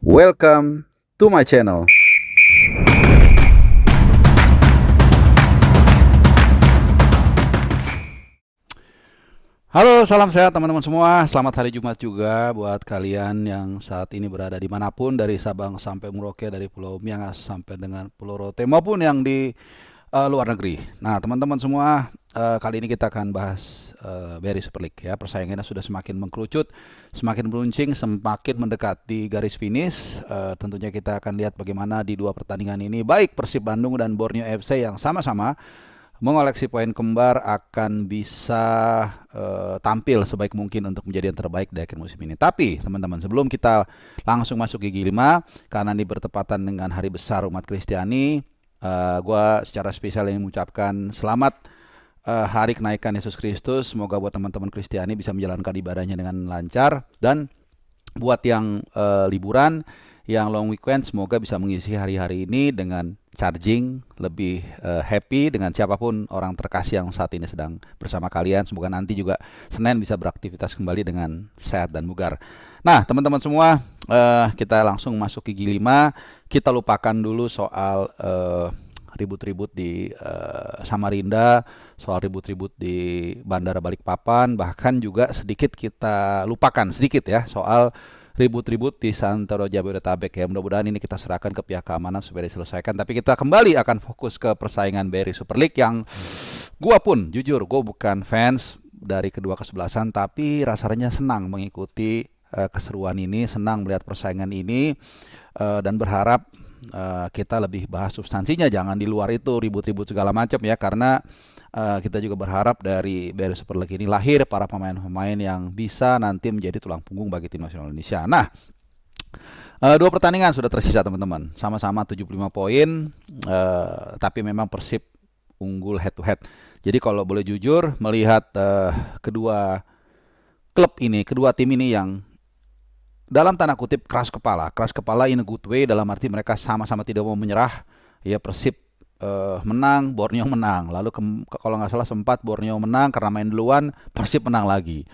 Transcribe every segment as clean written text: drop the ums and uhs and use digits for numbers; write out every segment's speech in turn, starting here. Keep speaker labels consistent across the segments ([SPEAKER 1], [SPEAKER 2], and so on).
[SPEAKER 1] Welcome to my channel. Halo, salam sehat teman-teman semua. Selamat hari Jumat juga buat kalian yang saat ini berada dimanapun, dari Sabang sampai Merauke, dari Pulau Miangas sampai dengan Pulau Rote, maupun yang di luar negeri. Nah, teman-teman semua, kali ini kita akan bahas Barry Super League ya. Persaingannya sudah semakin mengkerucut, semakin meruncing, semakin mendekati garis finish. Tentunya kita akan lihat bagaimana di dua pertandingan ini baik Persib Bandung dan Borneo FC yang sama-sama mengoleksi poin kembar akan bisa tampil sebaik mungkin untuk menjadi yang terbaik di akhir musim ini. Tapi teman-teman, sebelum kita langsung masuk gigi 5, karena ini bertepatan dengan hari besar umat Kristiani, gue secara spesial ingin mengucapkan selamat hari kenaikan Yesus Kristus. Semoga buat teman-teman Kristiani bisa menjalankan ibadahnya dengan lancar, dan buat yang liburan, yang long weekend, semoga bisa mengisi hari-hari ini dengan charging, lebih happy dengan siapapun orang terkasih yang saat ini sedang bersama kalian. Semoga nanti juga Senin bisa beraktivitas kembali dengan sehat dan bugar. Nah, teman-teman semua, kita langsung masuk gigi 5. Kita lupakan dulu soal ribut-ribut di Samarinda, soal ribut-ribut di Bandara Balikpapan, bahkan juga sedikit kita lupakan sedikit ya soal ribut-ribut di Santoro Jabodetabek ya. Mudah-mudahan ini kita serahkan ke pihak keamanan supaya diselesaikan. Tapi kita kembali akan fokus ke persaingan BRI Super League yang gua pun jujur, gua bukan fans dari kedua kesebelasan, tapi rasanya senang mengikuti keseruan ini, senang melihat persaingan ini, dan berharap kita lebih bahas substansinya, jangan di luar itu ribut-ribut segala macam ya, karena kita juga berharap dari BRI Super League ini lahir para pemain-pemain yang bisa nanti menjadi tulang punggung bagi tim nasional Indonesia. Nah, dua pertandingan sudah tersisa teman-teman, sama-sama 75 poin, tapi memang Persib unggul head to head. Jadi kalau boleh jujur melihat kedua klub ini, kedua tim ini yang dalam tanda kutip keras kepala in a good way, dalam arti mereka sama-sama tidak mau menyerah. Ya, Persib menang, Borneo menang. Lalu kalau nggak salah sempat Borneo menang karena main duluan, Persib menang lagi.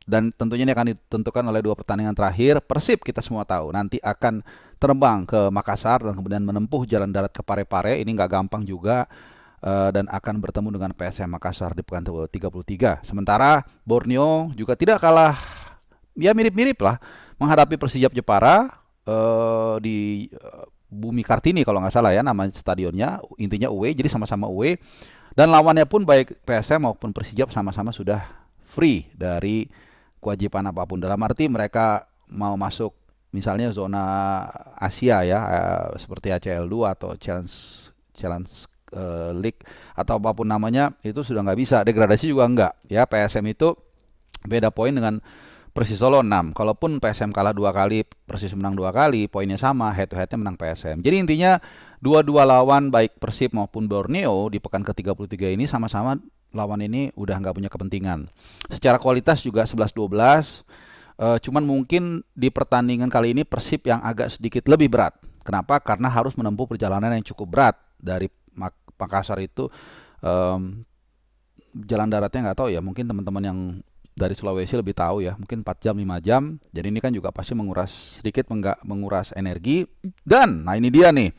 [SPEAKER 1] Dan tentunya ini akan ditentukan oleh dua pertandingan terakhir. Persib kita semua tahu nanti akan terbang ke Makassar dan kemudian menempuh jalan darat ke Parepare. Ini nggak gampang juga. Dan akan bertemu dengan PSM Makassar di pekan 33. Sementara Borneo juga tidak kalah, ya mirip-mirip lah, menghadapi Persijap Jepara di Bumi Kartini kalau nggak salah ya nama stadionnya, intinya away, jadi sama-sama away, dan lawannya pun baik PSM maupun Persijap sama-sama sudah free dari kewajiban apapun, dalam arti mereka mau masuk misalnya zona Asia ya, seperti ACL2 atau Challenge League atau apapun namanya, itu sudah nggak bisa, degradasi juga nggak ya. PSM itu beda poin dengan Persis Solo 6. Kalaupun PSM kalah 2 kali, Persis menang 2 kali, poinnya sama, head to headnya menang PSM. Jadi intinya dua-dua lawan baik Persib maupun Borneo di pekan ke-33 ini sama-sama lawan ini udah nggak punya kepentingan. Secara kualitas juga 11-12. Cuman mungkin di pertandingan kali ini Persib yang agak sedikit lebih berat. Kenapa? Karena harus menempuh perjalanan yang cukup berat dari Makassar itu. Jalan daratnya nggak tahu ya, mungkin teman-teman yang dari Sulawesi lebih tahu ya, mungkin 4 jam 5 jam. Jadi ini kan juga pasti menguras energi. Dan nah ini dia nih,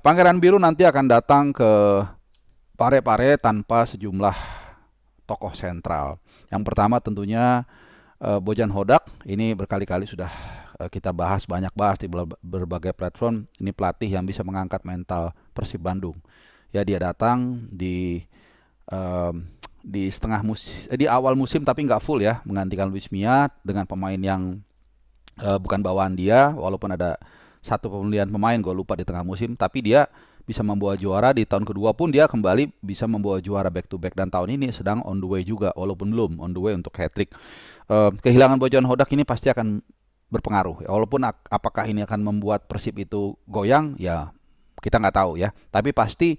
[SPEAKER 1] Pangeran Biru nanti akan datang ke Parepare tanpa sejumlah tokoh sentral. Yang pertama tentunya Bojan Hodak. Ini berkali-kali sudah kita banyak bahas di berbagai platform. Ini pelatih yang bisa mengangkat mental Persib Bandung. Ya, dia datang di di awal musim tapi nggak full ya, menggantikan Luis Mia dengan pemain yang bukan bawaan dia, walaupun ada satu pembelian pemain gue lupa di tengah musim, tapi dia bisa membawa juara. Di tahun kedua pun dia kembali bisa membawa juara back to back, dan tahun ini sedang on the way juga, walaupun belum on the way untuk hat-trick. Kehilangan Bojan Hodak ini pasti akan berpengaruh ya, walaupun apakah ini akan membuat Persib itu goyang ya kita nggak tahu ya, tapi pasti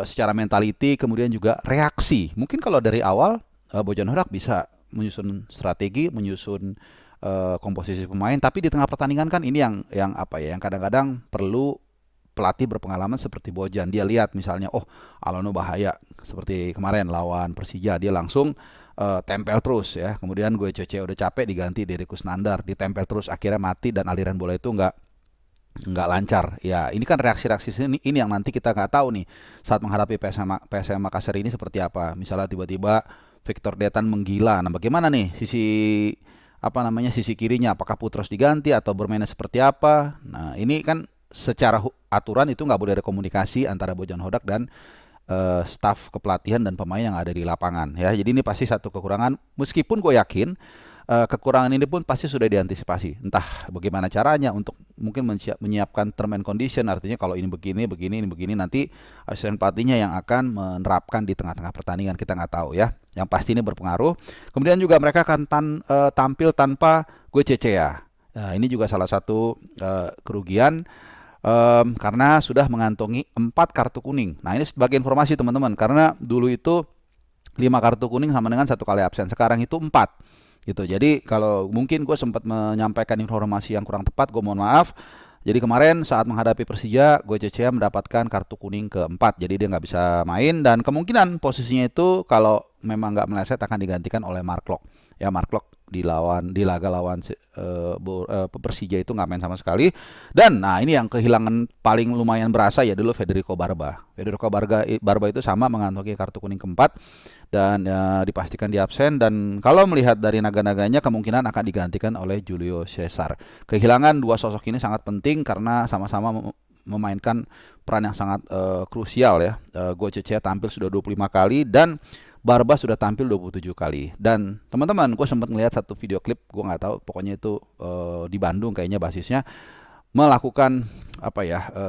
[SPEAKER 1] secara mentality, kemudian juga reaksi. Mungkin kalau dari awal Bojan Hodak bisa menyusun strategi, menyusun komposisi pemain, tapi di tengah pertandingan kan ini yang apa ya, yang kadang-kadang perlu pelatih berpengalaman seperti Bojan. Dia lihat misalnya, oh Alono bahaya, seperti kemarin lawan Persija, dia langsung tempel terus ya. Kemudian gue CC udah capek diganti Deddy Kusnandar, ditempel terus akhirnya mati dan aliran bola itu nggak lancar. Ya, ini kan reaksi-reaksi ini yang nanti kita nggak tahu nih saat menghadapi PSM Makassar ini seperti apa. Misalnya tiba-tiba Victor Detan menggila. Nah, bagaimana nih sisi kirinya? Apakah Putros diganti atau bermainnya seperti apa? Nah, ini kan secara aturan itu nggak boleh ada komunikasi antara Bojan Hodak dan staf kepelatihan dan pemain yang ada di lapangan ya. Jadi ini pasti satu kekurangan. Meskipun gue yakin kekurangan ini pun pasti sudah diantisipasi. Entah bagaimana caranya untuk mungkin menyiapkan term and condition, artinya kalau ini begini, ini begini, nanti asisten pelatihnya yang akan menerapkan di tengah-tengah pertandingan, kita nggak tahu ya. Yang pasti ini berpengaruh. Kemudian juga mereka akan tampil tanpa Gue Cece ya. Nah, ini juga salah satu kerugian karena sudah mengantongi 4 kartu kuning. Nah, ini sebagai informasi teman-teman, karena dulu itu 5 kartu kuning sama dengan 1 kali absen. Sekarang itu 4 gitu. Jadi kalau mungkin gue sempat menyampaikan informasi yang kurang tepat, gue mohon maaf. Jadi kemarin saat menghadapi Persija, gue CCA mendapatkan kartu kuning keempat. Jadi dia nggak bisa main dan kemungkinan posisinya itu kalau memang nggak meleset akan digantikan oleh Mark Lok. Ya, Mark Lok di laga lawan Persija itu nggak main sama sekali. Dan nah ini yang kehilangan paling lumayan berasa ya dulu Federico Barba. Federico Barba itu sama mengantongi kartu kuning keempat dan dipastikan di absen, dan kalau melihat dari naga-naganya kemungkinan akan digantikan oleh Julio Cesar. Kehilangan 2 sosok ini sangat penting karena sama-sama memainkan peran yang sangat krusial ya. Gocecia tampil sudah 25 kali dan Barba sudah tampil 27 kali. Dan teman-teman, gue sempat melihat satu video klip, gue nggak tahu, pokoknya itu di Bandung kayaknya basisnya, melakukan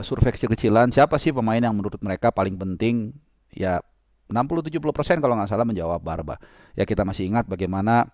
[SPEAKER 1] survei kecil-kecilan siapa sih pemain yang menurut mereka paling penting. Ya 60-70% kalau nggak salah menjawab Barba. Ya kita masih ingat bagaimana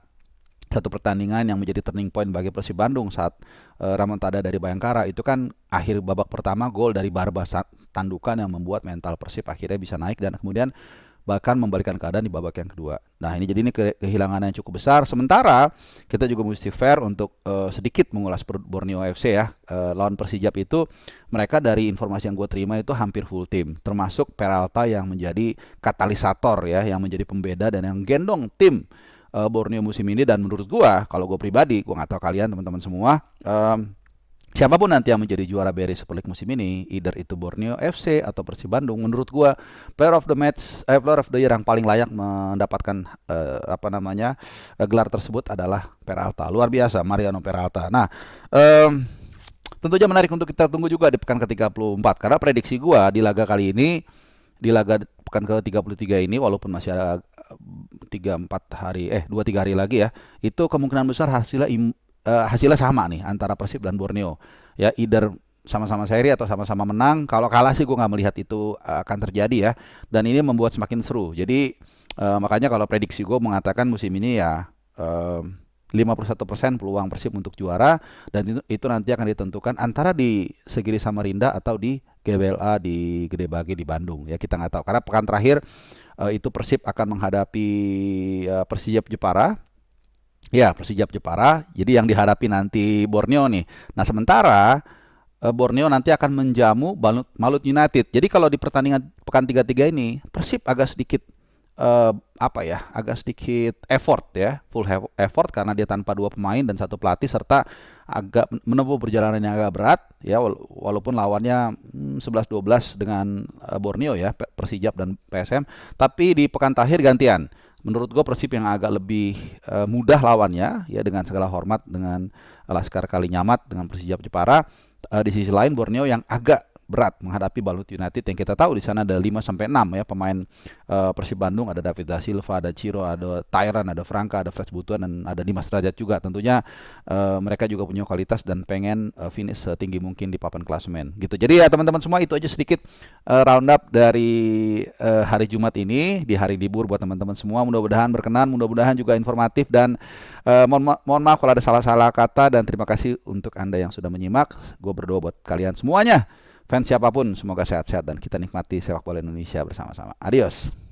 [SPEAKER 1] satu pertandingan yang menjadi turning point bagi Persib Bandung saat remontada dari Bayangkara itu kan akhir babak pertama gol dari Barba tandukan yang membuat mental Persib akhirnya bisa naik dan kemudian bahkan membalikan keadaan di babak yang kedua. Nah ini jadi ini kehilangan yang cukup besar. Sementara kita juga mesti fair untuk sedikit mengulas Borneo FC ya. Lawan Persijap itu mereka dari informasi yang gue terima itu hampir full tim, termasuk Peralta yang menjadi katalisator ya, yang menjadi pembeda dan yang gendong tim Borneo musim ini. Dan menurut gue, kalau gue pribadi, gue nggak tahu kalian teman-teman semua, siapapun nanti yang menjadi juara BRI Super League musim ini, either itu Borneo FC atau Persib Bandung, menurut gua player of the year yang paling layak mendapatkan gelar tersebut adalah Peralta. Luar biasa Mariano Peralta. Nah, tentunya menarik untuk kita tunggu juga di pekan ke-34 karena prediksi gua di laga kali ini, di laga pekan ke-33 ini, walaupun masih ada 2-3 hari lagi ya, itu kemungkinan besar hasilnya sama nih antara Persib dan Borneo ya, either sama-sama seri atau sama-sama menang. Kalau kalah sih gue nggak melihat itu akan terjadi ya, dan ini membuat semakin seru. Jadi makanya kalau prediksi gue mengatakan musim ini ya 51% peluang Persib untuk juara, dan itu nanti akan ditentukan antara di Segiri Samarinda atau di GBLA di Gede Bage di Bandung ya, kita nggak tahu karena pekan terakhir itu Persib akan menghadapi Persijap Jepara. Ya, Persijap Jepara. Jadi yang dihadapi nanti Borneo nih. Nah, sementara Borneo nanti akan menjamu Malut United. Jadi kalau di pertandingan pekan 33 ini, Persib agak sedikit effort ya, full effort karena dia tanpa 2 pemain dan 1 pelatih serta agak menempuh perjalanan yang agak berat ya, walaupun lawannya 11-12 dengan Borneo ya, Persijap dan PSM, tapi di pekan terakhir gantian. Menurut gue Persib yang agak lebih mudah lawannya ya, dengan segala hormat dengan Laskar Kalinyamat dengan Persijap Jepara. Di sisi lain Borneo yang agak berat menghadapi Balut United yang kita tahu di sana ada 5-6 ya pemain Persib Bandung, ada David da Silva, ada Ciro, ada Tyran, ada Franka, ada Freds Butuan, dan ada Dimas Derajat juga. Tentunya mereka juga punya kualitas dan pengen finish setinggi mungkin di papan klasemen gitu. Jadi ya teman-teman semua, itu aja sedikit roundup dari hari Jumat ini di hari libur buat teman-teman semua. Mudah-mudahan berkenan, mudah-mudahan juga informatif, dan mohon maaf kalau ada salah-salah kata, dan terima kasih untuk Anda yang sudah menyimak. Gue berdoa buat kalian semuanya, fans siapapun, semoga sehat-sehat dan kita nikmati sepak bola Indonesia bersama-sama. Adios.